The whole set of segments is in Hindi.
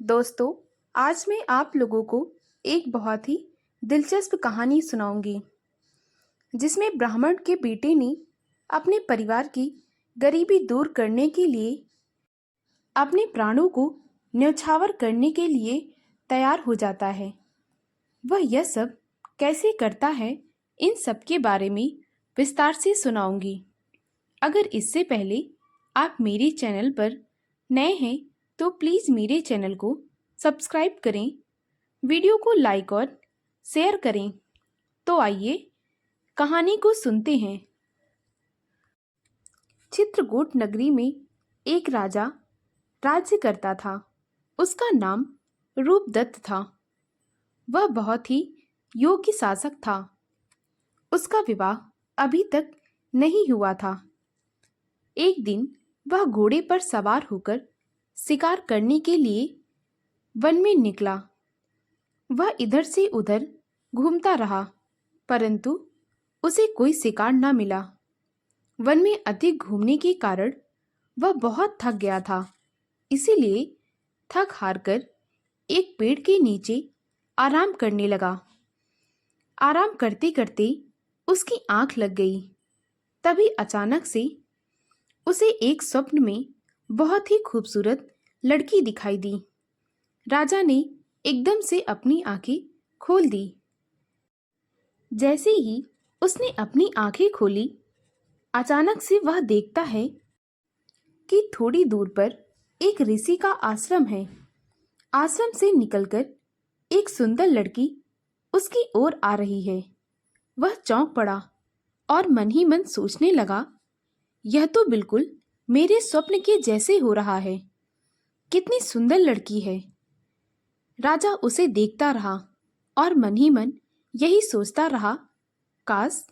दोस्तों, आज मैं आप लोगों को एक बहुत ही दिलचस्प कहानी सुनाऊंगी जिसमें ब्राह्मण के बेटे ने अपने परिवार की गरीबी दूर करने के लिए अपने प्राणों को न्यौछावर करने के लिए तैयार हो जाता है। वह यह सब कैसे करता है, इन सब के बारे में विस्तार से सुनाऊंगी। अगर इससे पहले आप मेरे चैनल पर नए हैं तो प्लीज़ मेरे चैनल को सब्सक्राइब करें, वीडियो को लाइक और शेयर करें। तो आइए कहानी को सुनते हैं। चित्रकूट नगरी में एक राजा राज्य करता था। उसका नाम रूपदत्त था। वह बहुत ही योग्य शासक था। उसका विवाह अभी तक नहीं हुआ था। एक दिन वह घोड़े पर सवार होकर शिकार करने के लिए वन में निकला। वह इधर से उधर घूमता रहा, परंतु उसे कोई शिकार न मिला। वन में अधिक घूमने के कारण वह बहुत थक गया था। इसीलिए थक हार कर एक पेड़ के नीचे आराम करने लगा। आराम करते करते उसकी आंख लग गई। तभी अचानक से उसे एक स्वप्न में बहुत ही खूबसूरत लड़की दिखाई दी। राजा ने एकदम से अपनी आंखें खोल दी। जैसे ही उसने अपनी आंखें खोली, अचानक से वह देखता है कि थोड़ी दूर पर एक ऋषि का आश्रम है। आश्रम से निकलकर एक सुंदर लड़की उसकी ओर आ रही है। वह चौंक पड़ा और मन ही मन सोचने लगा, यह तो बिल्कुल मेरे स्वप्न के जैसे हो रहा है। कितनी सुंदर लड़की है। राजा उसे देखता रहा और मन ही मन यही सोचता रहा, काश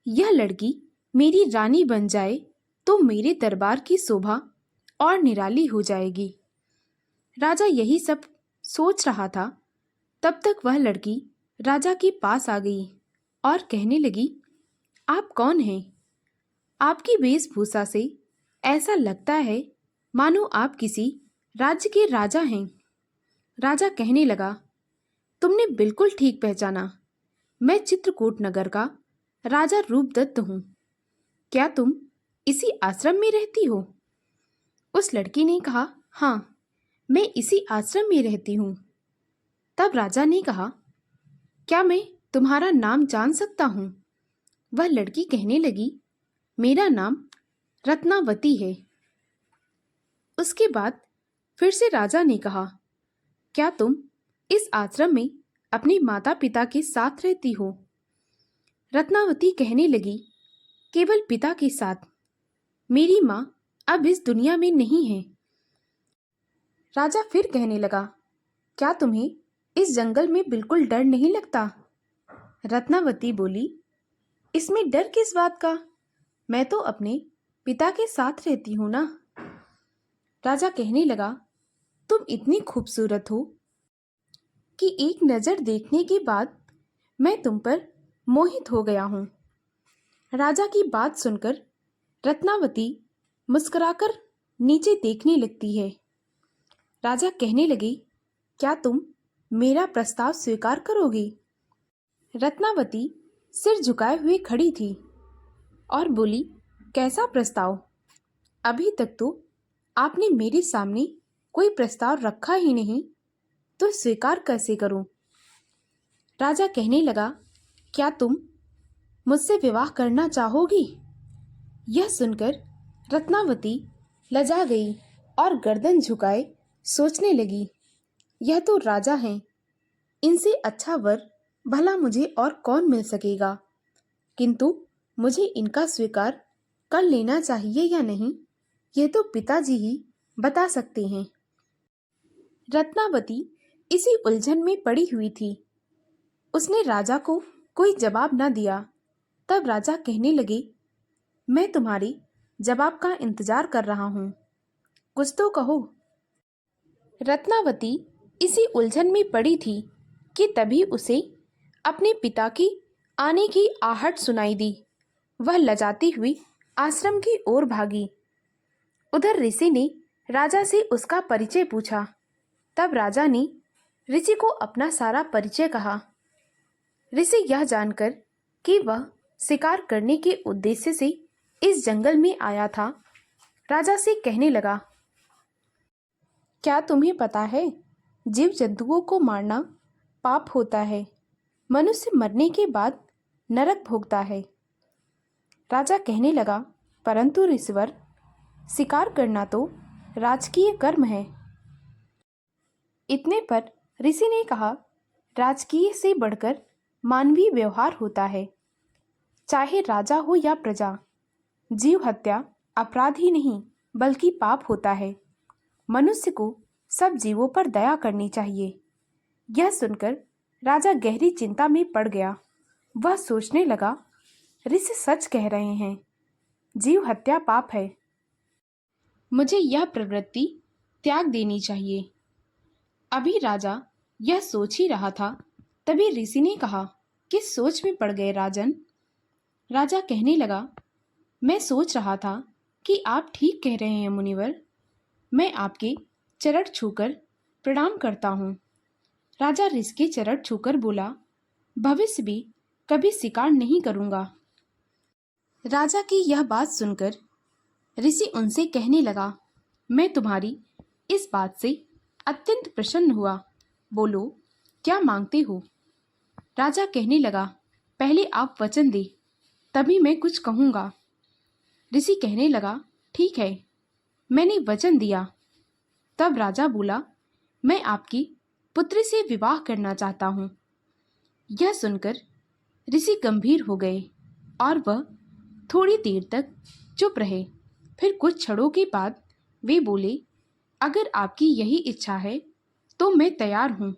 यह लड़की मेरी रानी बन जाए तो मेरे दरबार की शोभा और निराली हो जाएगी। राजा यही सब सोच रहा था। तब तक वह लड़की राजा के पास आ गई और कहने लगी, आप कौन हैं? आपकी वेशभूषा से ऐसा लगता है मानो आप किसी राज्य के राजा हैं। राजा कहने लगा, तुमने बिल्कुल ठीक पहचाना। मैं चित्रकूट नगर का राजा रूपदत्त हूँ। क्या तुम इसी आश्रम में रहती हो? उस लड़की ने कहा, हाँ, मैं इसी आश्रम में रहती हूँ। तब राजा ने कहा, क्या मैं तुम्हारा नाम जान सकता हूँ? वह लड़की कहने लगी, मेरा नाम रत्नावती है। उसके बाद फिर से राजा ने कहा, क्या तुम इस आश्रम में अपने माता पिता के साथ रहती हो? रत्नावती कहने लगी, केवल पिता के साथ। मेरी माँ अब इस दुनिया में नहीं है। राजा फिर कहने लगा, क्या तुम्हें इस जंगल में बिल्कुल डर नहीं लगता? रत्नावती बोली, इसमें डर किस बात का? मैं तो अपने पिता के साथ रहती हूँ ना। राजा कहने लगा, तुम इतनी खूबसूरत हो कि एक नज़र देखने के बाद मैं तुम पर मोहित हो गया हूँ। राजा की बात सुनकर रत्नावती मुस्कुराकर नीचे देखने लगती है। राजा कहने लगे, क्या तुम मेरा प्रस्ताव स्वीकार करोगी? रत्नावती सिर झुकाए हुए खड़ी थी और बोली, कैसा प्रस्ताव? अभी तक तो आपने मेरे सामने कोई प्रस्ताव रखा ही नहीं, तो स्वीकार कैसे करूं? राजा कहने लगा, क्या तुम मुझसे विवाह करना चाहोगी? यह सुनकर रत्नावती लजा गई और गर्दन झुकाए सोचने लगी, यह तो राजा हैं, इनसे अच्छा वर भला मुझे और कौन मिल सकेगा। किंतु मुझे इनका स्वीकार कर लेना चाहिए या नहीं, यह तो पिताजी ही बता सकते हैं। रत्नावती इसी उलझन में पड़ी हुई थी। उसने राजा को कोई जवाब न दिया। तब राजा कहने लगे, मैं तुम्हारी जवाब का इंतजार कर रहा हूँ, कुछ तो कहो। रत्नावती इसी उलझन में पड़ी थी कि तभी उसे अपने पिता की आने की आहट सुनाई दी। वह लजाती हुई आश्रम की ओर भागी। उधर ऋषि ने राजा से उसका परिचय पूछा। तब राजा ने ऋषि को अपना सारा परिचय कहा। ऋषि यह जानकर कि वह शिकार करने के उद्देश्य से इस जंगल में आया था, राजा से कहने लगा, क्या तुम्हें पता है जीव जंतुओं को मारना पाप होता है। मनुष्य मरने के बाद नरक भोगता है। राजा कहने लगा, परंतु ऋषिवर, शिकार करना तो राजकीय कर्म है। इतने पर ऋषि ने कहा, राजकीय से बढ़कर मानवीय व्यवहार होता है। चाहे राजा हो या प्रजा, जीव हत्या अपराध ही नहीं बल्कि पाप होता है। मनुष्य को सब जीवों पर दया करनी चाहिए। यह सुनकर राजा गहरी चिंता में पड़ गया। वह सोचने लगा, ऋषि सच कह रहे हैं, जीव हत्या पाप है। मुझे यह प्रवृत्ति त्याग देनी चाहिए। अभी राजा यह सोच ही रहा था, तभी ऋषि ने कहा, किस सोच में पड़ गए राजन। राजा कहने लगा, मैं सोच रहा था कि आप ठीक कह रहे हैं मुनिवर। मैं आपके चरण छूकर प्रणाम करता हूँ। राजा ऋषि के चरण छूकर बोला, भविष्य भी कभी शिकार नहीं करूँगा। राजा की यह बात सुनकर ऋषि उनसे कहने लगा, मैं तुम्हारी इस बात से अत्यंत प्रसन्न हुआ। बोलो, क्या मांगते हो। राजा कहने लगा, पहले आप वचन दे, तभी मैं कुछ कहूँगा। ऋषि कहने लगा, ठीक है, मैंने वचन दिया। तब राजा बोला, मैं आपकी पुत्री से विवाह करना चाहता हूँ। यह सुनकर ऋषि गंभीर हो गए और वह थोड़ी देर तक चुप रहे। फिर कुछ क्षणों के बाद वे बोले, अगर आपकी यही इच्छा है तो मैं तैयार हूँ।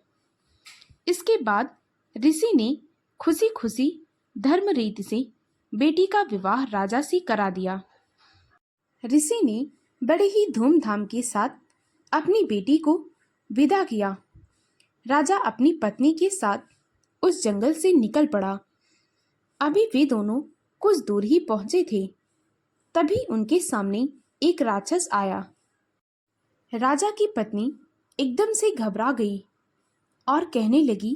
इसके बाद ऋषि ने खुशी खुशी धर्म रीति से बेटी का विवाह राजा से करा दिया। ऋषि ने बड़े ही धूमधाम के साथ अपनी बेटी को विदा किया। राजा अपनी पत्नी के साथ उस जंगल से निकल पड़ा। अभी वे दोनों कुछ दूर ही पहुंचे थे, तभी उनके सामने एक राक्षस आया। राजा की पत्नी एकदम से घबरा गई और कहने लगी,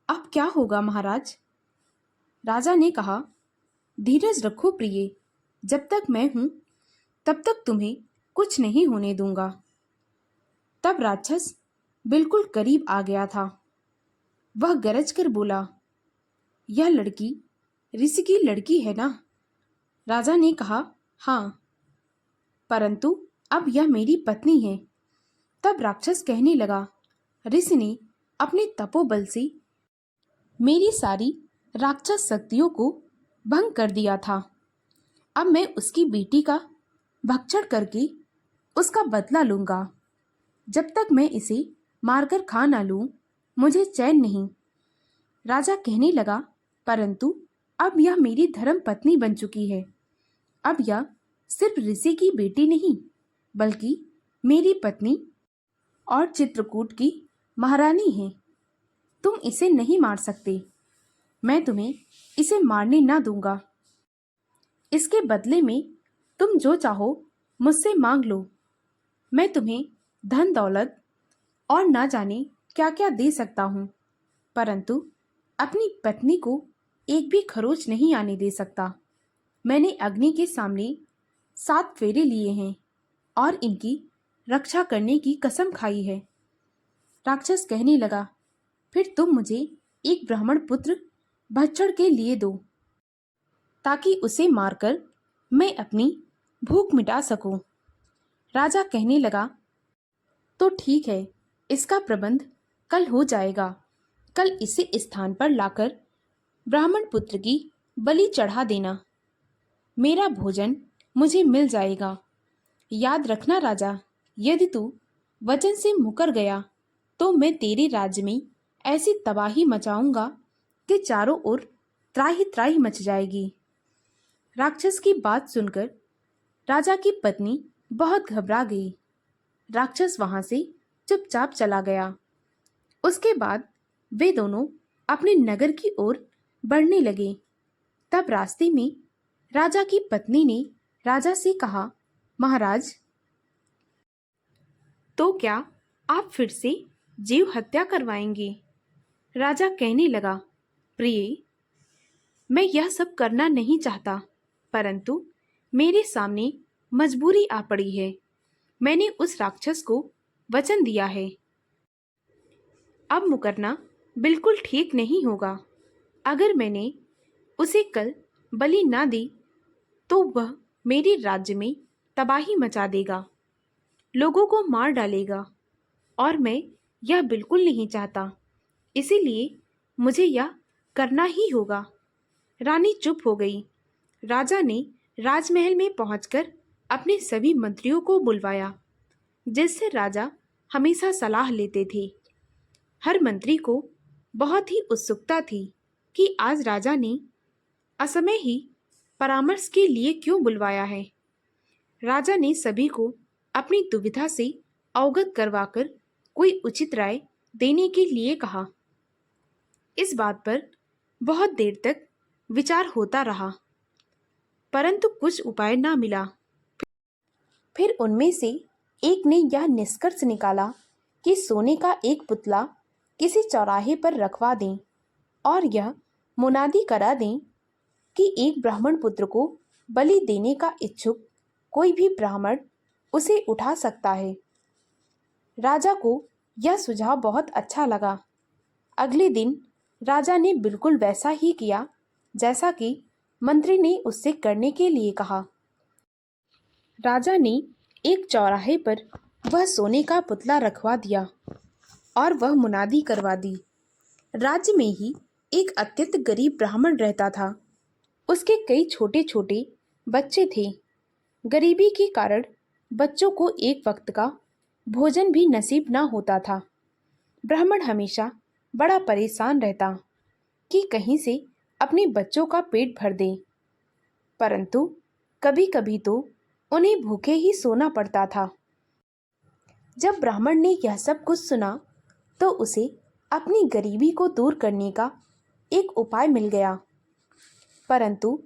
अब क्या होगा महाराज। राजा ने कहा, धीरज रखो प्रिय, जब तक मैं हूं तब तक तुम्हें कुछ नहीं होने दूंगा। तब राक्षस बिल्कुल करीब आ गया था। वह गरज कर बोला, यह लड़की ऋषि की लड़की है ना। राजा ने कहा, हाँ, परंतु अब यह मेरी पत्नी है। तब राक्षस कहने लगा, ऋषि ने अपने तपोबल से मेरी सारी राक्षस शक्तियों को भंग कर दिया था। अब मैं उसकी बेटी का भक्षण करके उसका बदला लूंगा। जब तक मैं इसे मारकर खा ना लूं, मुझे चैन नहीं। राजा कहने लगा, परंतु अब यह मेरी धर्म पत्नी बन चुकी है। अब यह सिर्फ ऋषि की बेटी नहीं, बल्कि मेरी पत्नी और चित्रकूट की महारानी है। तुम इसे नहीं मार सकते। मैं तुम्हें इसे मारने ना दूंगा। इसके बदले में तुम जो चाहो मुझसे मांग लो। मैं तुम्हें धन दौलत और ना जाने क्या क्या दे सकता हूँ, परंतु अपनी पत्नी को एक भी खरोच नहीं आने दे सकता। मैंने अग्नि के सामने 7 फेरे लिए हैं और इनकी रक्षा करने की कसम खाई है। राक्षस कहने लगा, फिर तुम मुझे एक ब्राह्मण पुत्र भक्षण के लिए दो, ताकि उसे मारकर मैं अपनी भूख मिटा सकूं। राजा कहने लगा, तो ठीक है, इसका प्रबंध कल हो जाएगा। कल इसे इस स्थान पर लाकर ब्राह्मण पुत्र की बलि चढ़ा देना। मेरा भोजन मुझे मिल जाएगा। याद रखना राजा, यदि तू वचन से मुकर गया तो मैं तेरे राज्य में ऐसी तबाही मचाऊंगा कि चारों ओर त्राही त्राही मच जाएगी। राक्षस की बात सुनकर राजा की पत्नी बहुत घबरा गई। राक्षस वहां से चुपचाप चला गया। उसके बाद वे दोनों अपने नगर की ओर बढ़ने लगे। तब रास्ते में राजा की पत्नी ने राजा से कहा, महाराज, तो क्या आप फिर से जीव हत्या करवाएंगे। राजा कहने लगा, प्रिय, मैं यह सब करना नहीं चाहता, परंतु मेरे सामने मजबूरी आ पड़ी है। मैंने उस राक्षस को वचन दिया है। अब मुकरना बिल्कुल ठीक नहीं होगा। अगर मैंने उसे कल बलि ना दी तो वह मेरे राज्य में तबाही मचा देगा, लोगों को मार डालेगा, और मैं यह बिल्कुल नहीं चाहता। इसीलिए मुझे यह करना ही होगा। रानी चुप हो गई। राजा ने राजमहल में पहुंचकर अपने सभी मंत्रियों को बुलवाया, जिससे राजा हमेशा सलाह लेते थे। हर मंत्री को बहुत ही उत्सुकता थी कि आज राजा ने असमय ही परामर्श के लिए क्यों बुलवाया है। राजा ने सभी को अपनी दुविधा से अवगत करवाकर कोई उचित राय देने के लिए कहा। इस बात पर बहुत देर तक विचार होता रहा, परंतु कुछ उपाय ना मिला। फिर उनमें से एक ने यह निष्कर्ष निकाला कि सोने का एक पुतला किसी चौराहे पर रखवा दें और यह मुनादी करा दें कि एक ब्राह्मण पुत्र को बलि देने का इच्छुक कोई भी ब्राह्मण उसे उठा सकता है। राजा को यह सुझाव बहुत अच्छा लगा। अगले दिन राजा ने बिल्कुल वैसा ही किया जैसा कि मंत्री ने उससे करने के लिए कहा। राजा ने एक चौराहे पर वह सोने का पुतला रखवा दिया और वह मुनादी करवा दी। राज्य में ही एक अत्यंत गरीब ब्राह्मण रहता था। उसके कई छोटे छोटे बच्चे थे। गरीबी के कारण बच्चों को एक वक्त का भोजन भी नसीब ना होता था। ब्राह्मण हमेशा बड़ा परेशान रहता कि कहीं से अपने बच्चों का पेट भर दे, परंतु कभी कभी तो उन्हें भूखे ही सोना पड़ता था। जब ब्राह्मण ने यह सब कुछ सुना तो उसे अपनी गरीबी को दूर करने का एक उपाय मिल गया, परंतु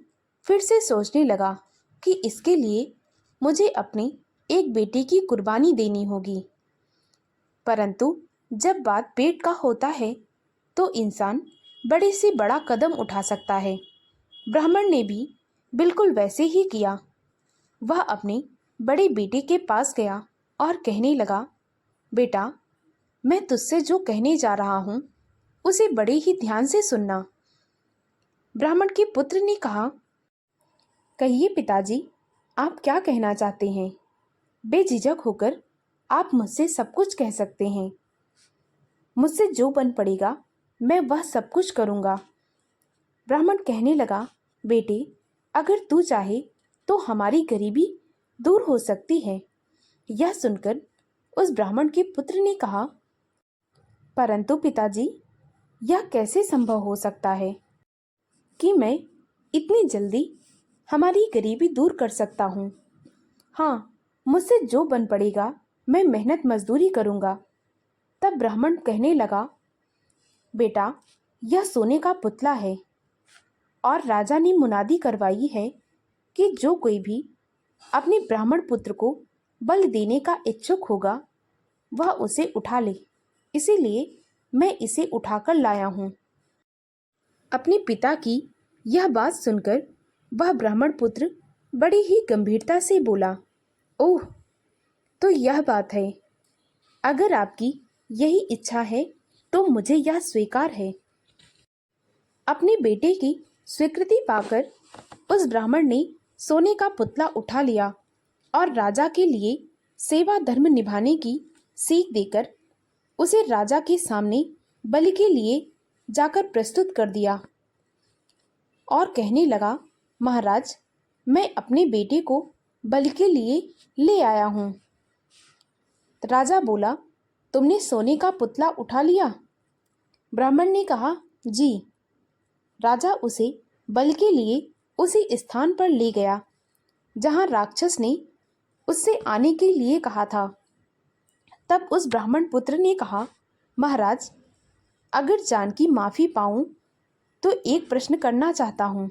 फिर से सोचने लगा कि इसके लिए मुझे अपने एक बेटे की कुर्बानी देनी होगी। परंतु जब बात पेट का होता है तो इंसान बड़े से बड़ा कदम उठा सकता है। ब्राह्मण ने भी बिल्कुल वैसे ही किया। वह अपने बड़े बेटे के पास गया और कहने लगा, बेटा, मैं तुझसे जो कहने जा रहा हूँ उसे बड़े ही ध्यान से सुनना। ब्राह्मण के पुत्र ने कहा, कहिए पिताजी, आप क्या कहना चाहते हैं? बेझिझक होकर आप मुझसे सब कुछ कह सकते हैं। मुझसे जो बन पड़ेगा मैं वह सब कुछ करूँगा। ब्राह्मण कहने लगा, बेटे, अगर तू चाहे तो हमारी गरीबी दूर हो सकती है। यह सुनकर उस ब्राह्मण के पुत्र ने कहा, परंतु पिताजी, यह कैसे संभव हो सकता है कि मैं इतनी जल्दी हमारी गरीबी दूर कर सकता हूँ? हाँ, मुझसे जो बन पड़ेगा मैं मेहनत मजदूरी करूँगा। तब ब्राह्मण कहने लगा, बेटा, यह सोने का पुतला है और राजा ने मुनादी करवाई है कि जो कोई भी अपने ब्राह्मण पुत्र को बलि देने का इच्छुक होगा वह उसे उठा ले। इसीलिए मैं इसे उठाकर लाया हूँ। अपने पिता की यह बात सुनकर वह ब्राह्मण पुत्र बड़ी ही गंभीरता से बोला, ओह, तो यह बात है। अगर आपकी यही इच्छा है तो मुझे यह स्वीकार है। अपने बेटे की स्वीकृति पाकर उस ब्राह्मण ने सोने का पुतला उठा लिया और राजा के लिए सेवा धर्म निभाने की सीख देकर उसे राजा के सामने बलि के लिए जाकर प्रस्तुत कर दिया और कहने लगा, महाराज, मैं अपने बेटे को बलि के लिए ले आया हूँ। राजा बोला, तुमने सोने का पुतला उठा लिया? ब्राह्मण ने कहा, जी। राजा उसे बलि के लिए उसी स्थान पर ले गया जहाँ राक्षस ने उससे आने के लिए कहा था। तब उस ब्राह्मण पुत्र ने कहा, महाराज, अगर जान की माफ़ी पाऊँ तो एक प्रश्न करना चाहता हूँ।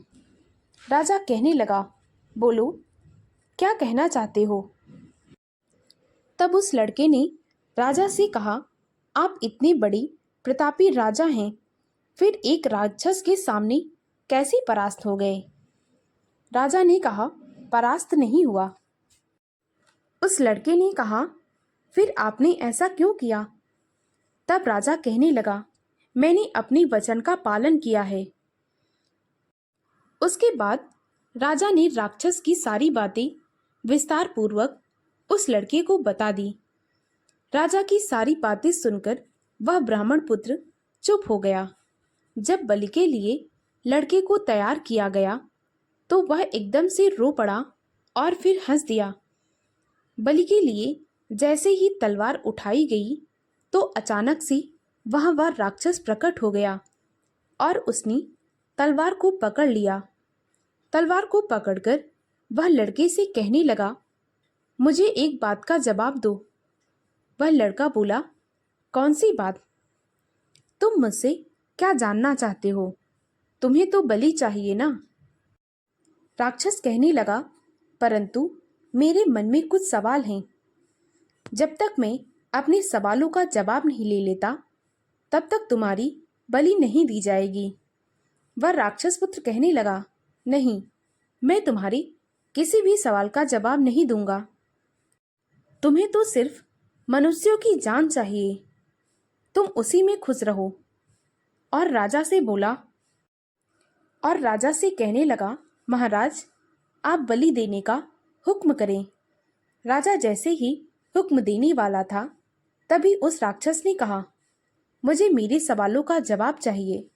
राजा कहने लगा, बोलो, क्या कहना चाहते हो? तब उस लड़के ने राजा से कहा, आप इतने बड़े प्रतापी राजा हैं, फिर एक राक्षस के सामने कैसे परास्त हो गए? राजा ने कहा, परास्त नहीं हुआ। उस लड़के ने कहा, फिर आपने ऐसा क्यों किया? तब राजा कहने लगा, मैंने अपने वचन का पालन किया है। उसके बाद राजा ने राक्षस की सारी बातें विस्तार पूर्वक उस लड़के को बता दी। राजा की सारी बातें सुनकर वह ब्राह्मण पुत्र चुप हो गया। जब बलि के लिए लड़के को तैयार किया गया तो वह एकदम से रो पड़ा और फिर हंस दिया। बलि के लिए जैसे ही तलवार उठाई गई तो अचानक से वह राक्षस प्रकट हो गया और उसने तलवार को पकड़ लिया। तलवार को पकड़कर वह लड़के से कहने लगा, मुझे एक बात का जवाब दो। वह लड़का बोला, कौन सी बात? तुम मुझसे क्या जानना चाहते हो? तुम्हें तो बलि चाहिए ना? राक्षस कहने लगा, परंतु मेरे मन में कुछ सवाल हैं। जब तक मैं अपने सवालों का जवाब नहीं ले लेता तब तक तुम्हारी बलि नहीं दी जाएगी। वह राक्षस पुत्र कहने लगा, नहीं, मैं तुम्हारी किसी भी सवाल का जवाब नहीं दूंगा। तुम्हें तो सिर्फ मनुष्यों की जान चाहिए, तुम उसी में खुश रहो। और राजा से कहने लगा, महाराज, आप बलि देने का हुक्म करें। राजा जैसे ही हुक्म देने वाला था तभी उस राक्षस ने कहा, मुझे मेरे सवालों का जवाब चाहिए।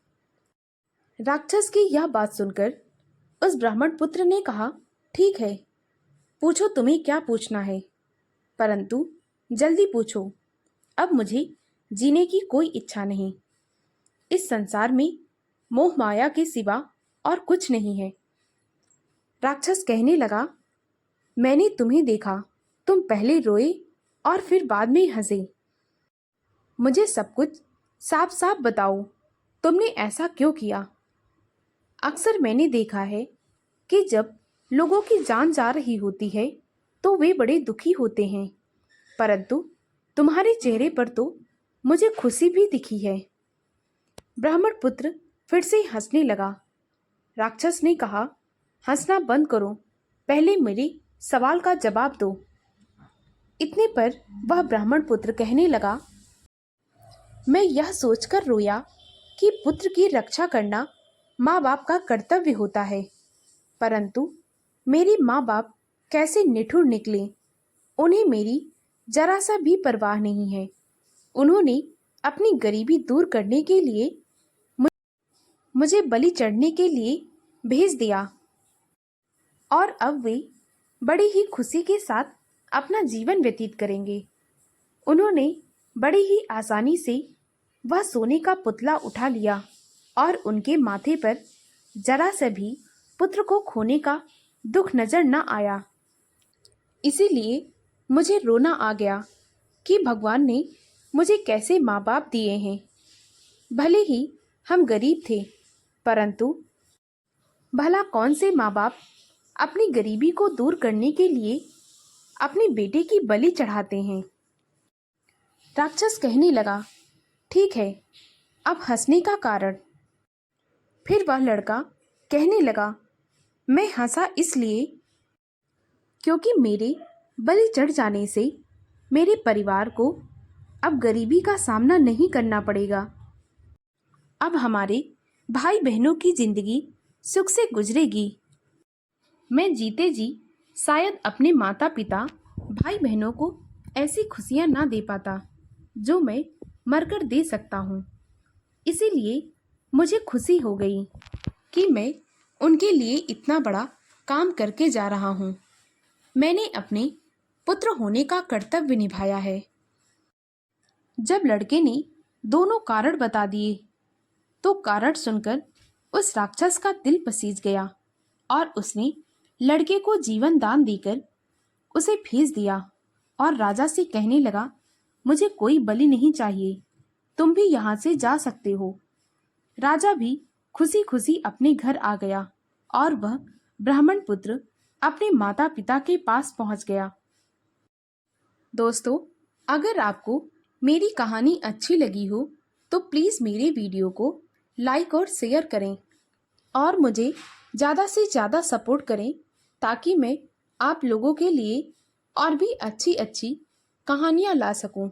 राक्षस की यह बात सुनकर उस ब्राह्मण पुत्र ने कहा, ठीक है, पूछो तुम्हें क्या पूछना है, परंतु जल्दी पूछो, अब मुझे जीने की कोई इच्छा नहीं। इस संसार में मोह माया के सिवा और कुछ नहीं है। राक्षस कहने लगा, मैंने तुम्हें देखा, तुम पहले रोए और फिर बाद में हंसे। मुझे सब कुछ साफ साफ बताओ, तुमने ऐसा क्यों किया? अक्सर मैंने देखा है कि जब लोगों की जान जा रही होती है तो वे बड़े दुखी होते हैं, परंतु तुम्हारे चेहरे पर तो मुझे खुशी भी दिखी है। ब्राह्मण पुत्र फिर से हंसने लगा। राक्षस ने कहा, हंसना बंद करो, पहले मेरे सवाल का जवाब दो। इतने पर वह ब्राह्मण पुत्र कहने लगा, मैं यह सोचकर रोया कि पुत्र की रक्षा करना माँ बाप का कर्तव्य होता है, परंतु मेरे माँ बाप कैसे निठुर निकले। उन्हें मेरी जरा सा भी परवाह नहीं है। उन्होंने अपनी गरीबी दूर करने के लिए मुझे बलि चढ़ने के लिए भेज दिया और अब वे बड़ी ही खुशी के साथ अपना जीवन व्यतीत करेंगे। उन्होंने बड़ी ही आसानी से वह सोने का पुतला उठा लिया और उनके माथे पर जरा से भी पुत्र को खोने का दुख नजर न आया। इसीलिए मुझे रोना आ गया कि भगवान ने मुझे कैसे माँ बाप दिए हैं। भले ही हम गरीब थे, परंतु भला कौन से माँ बाप अपनी गरीबी को दूर करने के लिए अपने बेटे की बलि चढ़ाते हैं। राक्षस कहने लगा, ठीक है, अब हंसने का कारण। फिर वह लड़का कहने लगा, मैं हंसा इसलिए क्योंकि मेरे बलि चढ़ जाने से मेरे परिवार को अब गरीबी का सामना नहीं करना पड़ेगा। अब हमारे भाई बहनों की जिंदगी सुख से गुजरेगी। मैं जीते जी शायद अपने माता पिता भाई बहनों को ऐसी खुशियां ना दे पाता जो मैं मरकर दे सकता हूँ। इसीलिए मुझे खुशी हो गई कि मैं उनके लिए इतना बड़ा काम करके जा रहा हूँ। मैंने अपने पुत्र होने का कर्तव्य निभाया है। जब लड़के ने दोनों कारण बता दिए तो कारण सुनकर उस राक्षस का दिल पसीज गया और उसने लड़के को जीवन दान देकर उसे भेज दिया और राजा से कहने लगा, मुझे कोई बलि नहीं चाहिए, तुम भी यहाँ से जा सकते हो। राजा भी खुशी खुशी अपने घर आ गया और वह ब्राह्मण पुत्र अपने माता पिता के पास पहुंच गया। दोस्तों, अगर आपको मेरी कहानी अच्छी लगी हो तो प्लीज़ मेरे वीडियो को लाइक और शेयर करें और मुझे ज़्यादा से ज़्यादा सपोर्ट करें ताकि मैं आप लोगों के लिए और भी अच्छी अच्छी कहानियाँ ला सकूं।